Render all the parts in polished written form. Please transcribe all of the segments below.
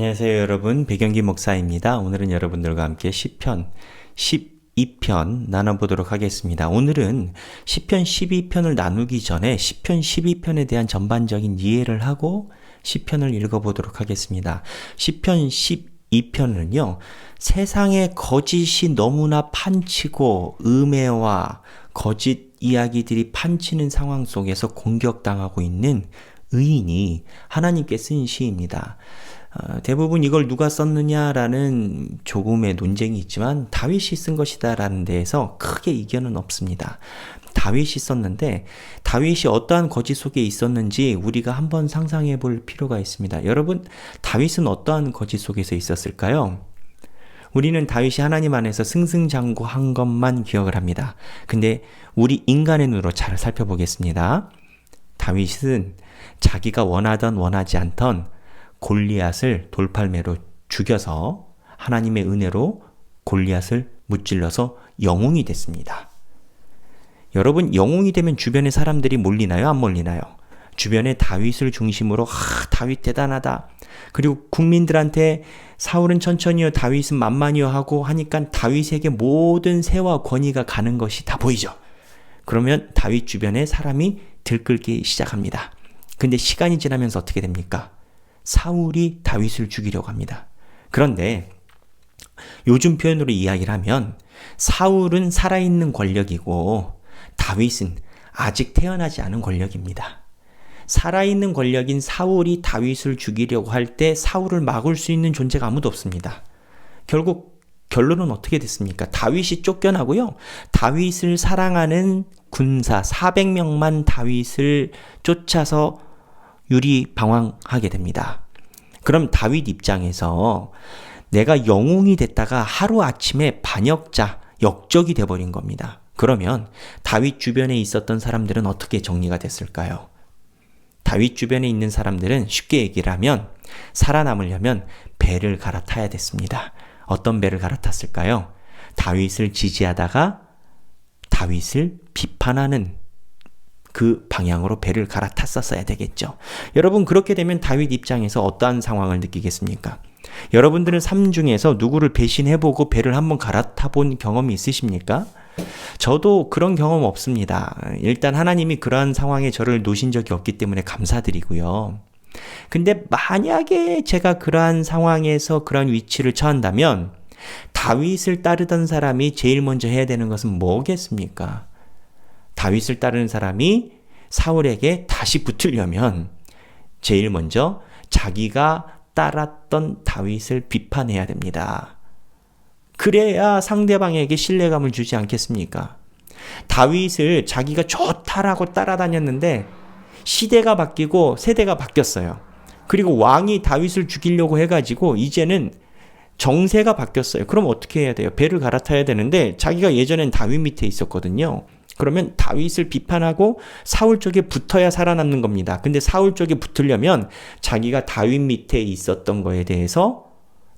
안녕하세요 여러분, 백영기 목사입니다. 오늘은 여러분들과 함께 시편 12편 나눠보도록 하겠습니다. 오늘은 시편 12편을 나누기 전에 시편 12편에 대한 전반적인 이해를 하고 시편을 읽어보도록 하겠습니다. 시편 12편은요, 세상의 거짓이 너무나 판치고 음해와 거짓 이야기들이 판치는 상황 속에서 공격당하고 있는 의인이 하나님께 쓴 시입니다. 대부분 이걸 누가 썼느냐라는 조금의 논쟁이 있지만 다윗이 쓴 것이다라는 데에서 크게 이견은 없습니다. 다윗이 썼는데 다윗이 어떠한 거짓 속에 있었는지 우리가 한번 상상해 볼 필요가 있습니다. 여러분, 다윗은 어떠한 거짓 속에서 있었을까요? 우리는 다윗이 하나님 안에서 승승장구한 것만 기억을 합니다. 근데 우리 인간의 눈으로 잘 살펴보겠습니다. 다윗은 자기가 원하던 원하지 않던 골리앗을 돌팔매로 죽여서 하나님의 은혜로 골리앗을 무찔러서 영웅이 됐습니다. 여러분, 영웅이 되면 주변의 사람들이 몰리나요? 안 몰리나요? 주변에 다윗을 중심으로 다윗 대단하다. 그리고 국민들한테 사울은 천천히요, 다윗은 만만히요 하고 하니까 다윗에게 모든 세와 권위가 가는 것이 다 보이죠. 그러면 다윗 주변에 사람이 들끓기 시작합니다. 근데 시간이 지나면서 어떻게 됩니까? 사울이 다윗을 죽이려고 합니다. 그런데 요즘 표현으로 이야기를 하면 사울은 살아있는 권력이고 다윗은 아직 태어나지 않은 권력입니다. 살아있는 권력인 사울이 다윗을 죽이려고 할 때 사울을 막을 수 있는 존재가 아무도 없습니다. 결국 결론은 어떻게 됐습니까? 다윗이 쫓겨나고요. 다윗을 사랑하는 군사 400명만 다윗을 쫓아서 유리방황하게 됩니다. 그럼 다윗 입장에서 내가 영웅이 됐다가 하루아침에 반역자, 역적이 돼버린 겁니다. 그러면 다윗 주변에 있었던 사람들은 어떻게 정리가 됐을까요? 다윗 주변에 있는 사람들은 쉽게 얘기를 하면 살아남으려면 배를 갈아타야 됐습니다. 어떤 배를 갈아탔을까요? 다윗을 지지하다가 다윗을 비판하는 그 방향으로 배를 갈아탔었어야 되겠죠. 여러분, 그렇게 되면 다윗 입장에서 어떠한 상황을 느끼겠습니까? 여러분들은 삶 중에서 누구를 배신해보고 배를 한번 갈아타본 경험이 있으십니까? 저도 그런 경험 없습니다. 일단 하나님이 그러한 상황에 저를 놓으신 적이 없기 때문에 감사드리고요. 근데 만약에 제가 그러한 상황에서 그런 위치를 처한다면 다윗을 따르던 사람이 제일 먼저 해야 되는 것은 뭐겠습니까? 다윗을 따르는 사람이 사울에게 다시 붙으려면 제일 먼저 자기가 따랐던 다윗을 비판해야 됩니다. 그래야 상대방에게 신뢰감을 주지 않겠습니까? 다윗을 자기가 좋다라고 따라다녔는데 시대가 바뀌고 세대가 바뀌었어요. 그리고 왕이 다윗을 죽이려고 해가지고 이제는 정세가 바뀌었어요. 그럼 어떻게 해야 돼요? 배를 갈아타야 되는데 자기가 예전엔 다윗 밑에 있었거든요. 그러면 다윗을 비판하고 사울 쪽에 붙어야 살아남는 겁니다. 근데 사울 쪽에 붙으려면 자기가 다윗 밑에 있었던 거에 대해서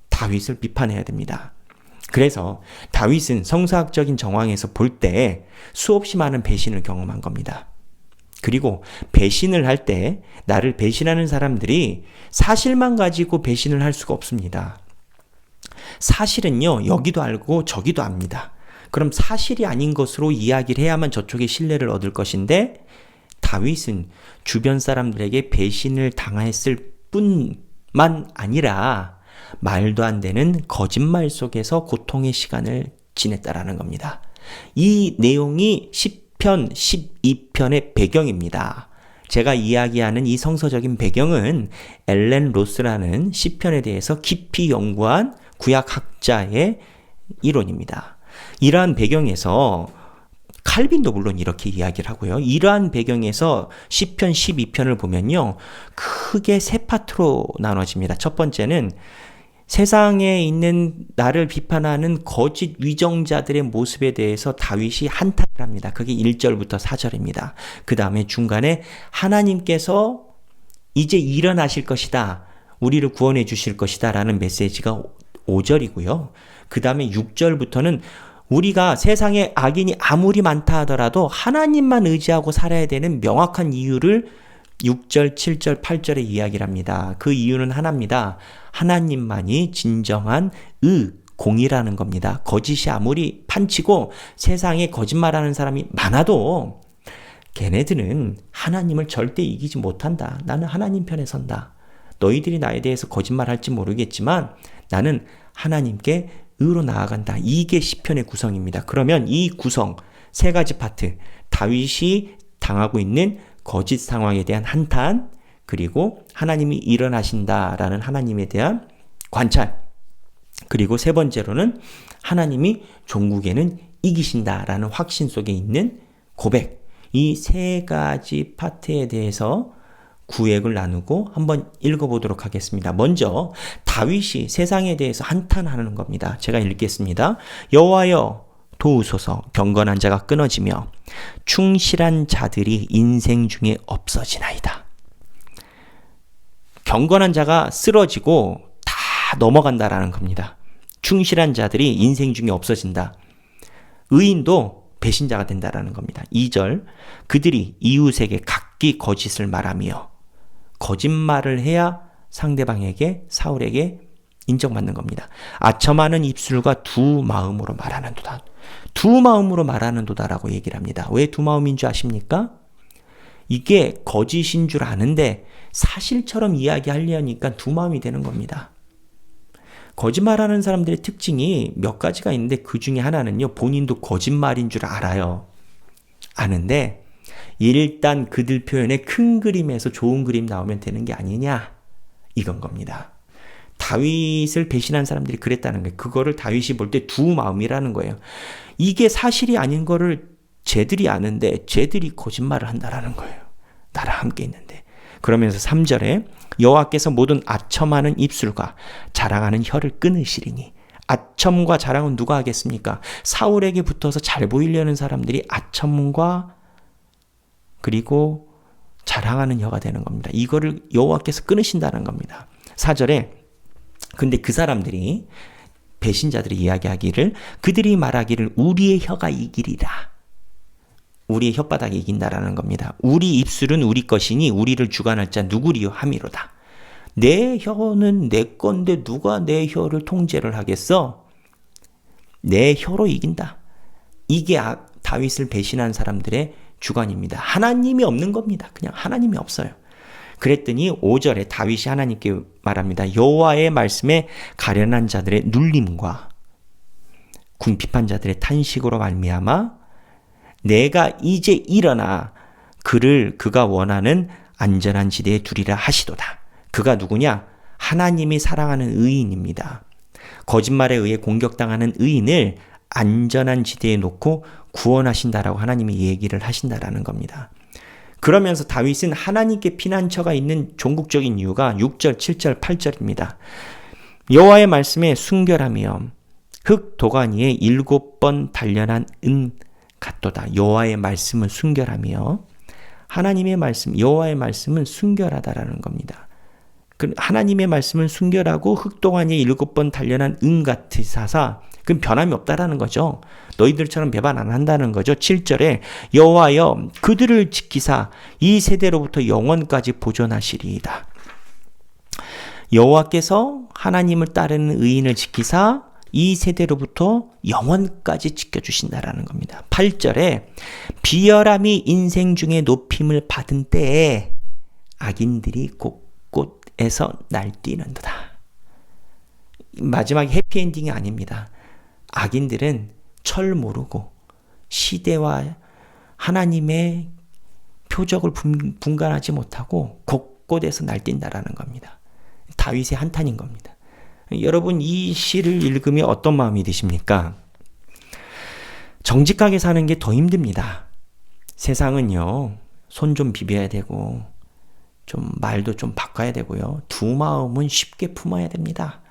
다윗을 비판해야 됩니다. 그래서 다윗은 성서학적인 정황에서 볼 때 수없이 많은 배신을 경험한 겁니다. 그리고 배신을 할 때 나를 배신하는 사람들이 사실만 가지고 배신을 할 수가 없습니다. 사실은요, 여기도 알고 저기도 압니다. 그럼 사실이 아닌 것으로 이야기를 해야만 저쪽의 신뢰를 얻을 것인데 다윗은 주변 사람들에게 배신을 당했을 뿐만 아니라 말도 안 되는 거짓말 속에서 고통의 시간을 지냈다라는 겁니다. 이 내용이 시편 12편의 배경입니다. 제가 이야기하는 이 성서적인 배경은 엘렌 로스라는 시편에 대해서 깊이 연구한 구약학자의 이론입니다. 이러한 배경에서 칼빈도 물론 이렇게 이야기를 하고요. 이러한 배경에서 시편 12편을 보면요, 크게 세 파트로 나눠집니다. 첫 번째는 세상에 있는 나를 비판하는 거짓 위정자들의 모습에 대해서 다윗이 한탄을 합니다. 그게 1절부터 4절입니다. 그 다음에 중간에 하나님께서 이제 일어나실 것이다, 우리를 구원해 주실 것이다 라는 메시지가 5절이고요. 그 다음에 6절부터는 우리가 세상에 악인이 아무리 많다 하더라도 하나님만 의지하고 살아야 되는 명확한 이유를 6절, 7절, 8절의 이야기를 합니다. 그 이유는 하나입니다. 하나님만이 진정한 공이라는 겁니다. 거짓이 아무리 판치고 세상에 거짓말하는 사람이 많아도 걔네들은 하나님을 절대 이기지 못한다. 나는 하나님 편에 선다. 너희들이 나에 대해서 거짓말할지 모르겠지만 나는 하나님께 의로 나아간다. 이게 시편의 구성입니다. 그러면 이 구성 세 가지 파트, 다윗이 당하고 있는 거짓 상황에 대한 한탄, 그리고 하나님이 일어나신다라는 하나님에 대한 관찰, 그리고 세 번째로는 하나님이 종국에는 이기신다라는 확신 속에 있는 고백, 이 세 가지 파트에 대해서 구획을 나누고 한번 읽어보도록 하겠습니다. 먼저 다윗이 세상에 대해서 한탄하는 겁니다. 제가 읽겠습니다. 여호와여 도우소서, 경건한 자가 끊어지며 충실한 자들이 인생 중에 없어지나이다. 경건한 자가 쓰러지고 다 넘어간다라는 겁니다. 충실한 자들이 인생 중에 없어진다. 의인도 배신자가 된다라는 겁니다. 2절, 그들이 이웃에게 각기 거짓을 말하며, 거짓말을 해야 상대방에게, 사울에게 인정받는 겁니다. 아첨하는 입술과 두 마음으로 말하는도다. 두 마음으로 말하는도다라고 얘기를 합니다. 왜 두 마음인 줄 아십니까? 이게 거짓인 줄 아는데 사실처럼 이야기하려니까 두 마음이 되는 겁니다. 거짓말하는 사람들의 특징이 몇 가지가 있는데 그 중에 하나는요, 본인도 거짓말인 줄 알아요. 아는데 일단 그들 표현에 큰 그림에서 좋은 그림 나오면 되는 게 아니냐, 이건 겁니다. 다윗을 배신한 사람들이 그랬다는 거예요. 그거를 다윗이 볼 때 두 마음이라는 거예요. 이게 사실이 아닌 거를 쟤들이 아는데 쟤들이 거짓말을 한다라는 거예요. 나랑 함께 있는데. 그러면서 3절에 여호와께서 모든 아첨하는 입술과 자랑하는 혀를 끊으시리니. 아첨과 자랑은 누가 하겠습니까? 사울에게 붙어서 잘 보이려는 사람들이 아첨과 그리고 자랑하는 혀가 되는 겁니다. 이거를 여호와께서 끊으신다는 겁니다. 4절에 근데 그 사람들이, 배신자들이 이야기하기를, 그들이 말하기를 우리의 혀가 이기리라. 우리의 혓바닥이 이긴다라는 겁니다. 우리 입술은 우리 것이니 우리를 주관할 자 누구리요 함이로다. 내 혀는 내 건데 누가 내 혀를 통제를 하겠어? 내 혀로 이긴다. 이게 다윗을 배신한 사람들의 주관입니다. 하나님이 없는 겁니다. 그냥 하나님이 없어요. 그랬더니 5절에 다윗이 하나님께 말합니다. 여호와의 말씀에 가련한 자들의 눌림과 궁핍한 자들의 탄식으로 말미암아 내가 이제 일어나 그가 원하는 안전한 지대에 두리라 하시도다. 그가 누구냐? 하나님이 사랑하는 의인입니다. 거짓말에 의해 공격당하는 의인을 안전한 지대에 놓고 구원하신다라고 하나님이 얘기를 하신다라는 겁니다. 그러면서 다윗은 하나님께 피난처가 있는 종국적인 이유가 6절, 7절, 8절입니다. 여호와의 말씀에 순결하며 흙 도가니에 7번 단련한 은 같도다. 여호와의 말씀은 순결하며, 하나님의 말씀, 여호와의 말씀은 순결하다라는 겁니다. 하나님의 말씀은 순결하고 흙동안에 7번 단련한 은 같으사사, 그럼 변함이 없다라는 거죠. 너희들처럼 배반 안 한다는 거죠. 7절에 여호와여 그들을 지키사 이 세대로부터 영원까지 보존하시리이다. 여호와께서 하나님을 따르는 의인을 지키사 이 세대로부터 영원까지 지켜주신다라는 겁니다. 8절에 비열함이 인생 중에 높임을 받은 때에 악인들이 곳곳에서 날뛰는도다. 마지막에 해피엔딩이 아닙니다. 악인들은 철 모르고 시대와 하나님의 표적을 분간하지 못하고 곳곳에서 날뛴다라는 겁니다. 다윗의 한탄인 겁니다. 여러분, 이 시를 읽으면 어떤 마음이 드십니까? 정직하게 사는 게 더 힘듭니다. 세상은요, 손 좀 비벼야 되고 좀 말도 좀 바꿔야 되고요. 두 마음은 쉽게 품어야 됩니다.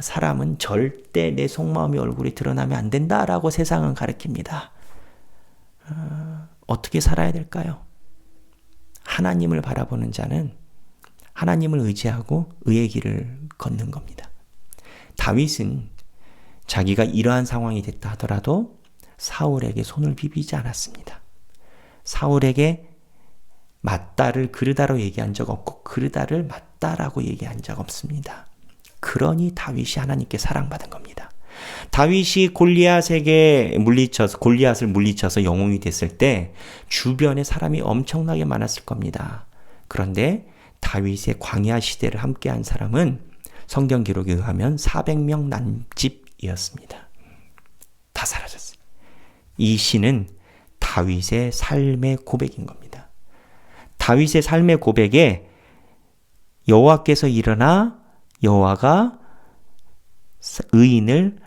사람은 절대 내 속마음이 얼굴에 드러나면 안 된다라고 세상은 가르칩니다. 어떻게 살아야 될까요? 하나님을 바라보는 자는 하나님을 의지하고 의의 길을 걷는 겁니다. 다윗은 자기가 이러한 상황이 됐다 하더라도 사울에게 손을 비비지 않았습니다. 사울에게 맞다를 그르다로 얘기한 적 없고 그르다를 맞다라고 얘기한 적 없습니다. 그러니 다윗이 하나님께 사랑받은 겁니다. 다윗이 골리앗을 물리쳐서 영웅이 됐을 때 주변에 사람이 엄청나게 많았을 겁니다. 그런데 다윗의 광야 시대를 함께한 사람은 성경 기록에 의하면 400명 남짓이었습니다. 다 사라졌어요. 이 시는 다윗의 삶의 고백인 겁니다. 다윗의 삶의 고백에 여호와께서 일어나 여호와가 의인을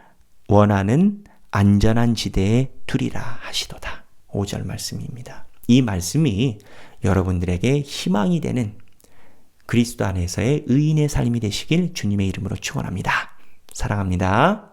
원하는 안전한 지대에 두리라 하시도다. 5절 말씀입니다. 이 말씀이 여러분들에게 희망이 되는 그리스도 안에서의 의인의 삶이 되시길 주님의 이름으로 축원합니다. 사랑합니다.